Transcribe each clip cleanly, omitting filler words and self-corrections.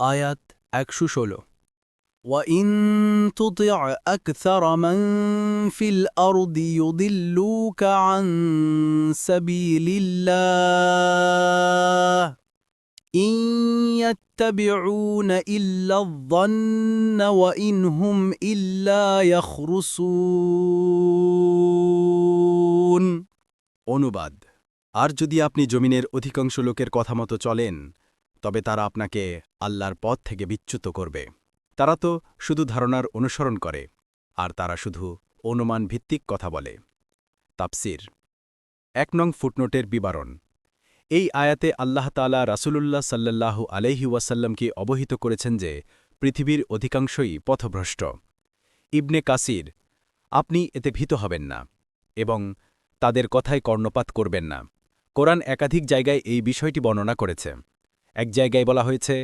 আয়াত ১১৬ وَإِن تُطِعْ أَكْثَرَ مَن فِي الْأَرْضِ يُضِلُّوكَ عَن سَبِيلِ اللَّهِ إِن يَتَّبِعُونَ إِلَّا الظَّنَّ وَإِنْ هُمْ إِلَّا يَخْرُصُونَ। অনুবাদ আর যদি আপনি জমিনের অধিকাংশ লোকের কথা মতো চলেন তবে তারা আপনাকে আল্লাহর পথ থেকে বিচ্যুত করবে। তারা তো শুধু ধারণার অনুসরণ করে আর তারা শুধু অনুমান ভিত্তিক কথা বলে। তাফসির ১ নং ফুটনোটের বিবরণ। এই আয়াতে আল্লাহ তাআলা রাসূলুল্লাহ সাল্লাল্লাহু আলাইহি ওয়াসাল্লামকে অবহিত করেছেন যে পৃথিবীর অধিকাংশই পথভ্রষ্ট। ইবনে কাসির আপনি এতে ভীত হবেন না এবং তাদের কথায় কর্ণপাত করবেন না। কোরআন একাধিক জায়গায় এই বিষয়টি বর্ণনা করেছে। এক জায়গায় বলা হয়েছে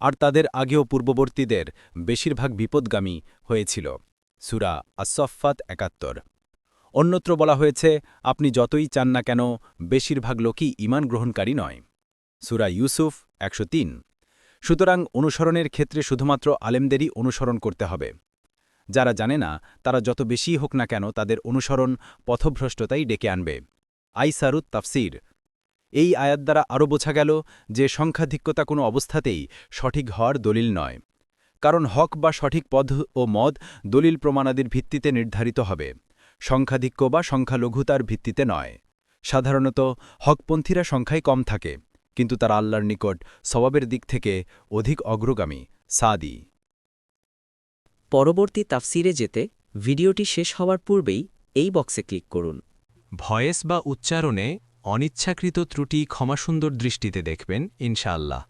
আর তাদের আগেও পূর্ববর্তীদের বেশিরভাগ বিপদগামী হয়েছিল, সূরা আস-সফফাত ৭১। অন্যত্র বলা হয়েছে আপনি যতই চান না কেন বেশিরভাগ লোকই ঈমান গ্রহণকারী নয়, সূরা ইউসুফ ১০৩। সুতরাং অনুসরণের ক্ষেত্রে শুধুমাত্র আলেমদেরই অনুসরণ করতে হবে। যারা জানে না তারা যত বেশিই হোক না কেন তাদের অনুসরণ পথভ্রষ্টতাই ডেকে আনবে। আইসারুত তাফসির এই আয়াত দ্বারা আরও বোঝা গেল যে সংখ্যাধিক্যতা কোনো অবস্থাতেই সঠিক হওয়ার দলিল নয়, কারণ হক বা সঠিক পথ ও মত দলিল প্রমাণাদির ভিত্তিতে নির্ধারিত হবে, সংখ্যাধিক্য বা সংখ্যালঘুতার ভিত্তিতে নয়। সাধারণত হকপন্থীরা সংখ্যায় কম থাকে, কিন্তু তারা আল্লাহর নিকট সওয়াবের দিক থেকে অধিক অগ্রগামী। সাদি। পরবর্তী তাফসিরে যেতে ভিডিওটি শেষ হওয়ার পূর্বেই এই বক্সে ক্লিক করুন। ভয়েস বা উচ্চারণে অনিচ্ছাকৃত ত্রুটি ক্ষমাসুন্দর দৃষ্টিতে দেখবেন ইনশাআল্লাহ।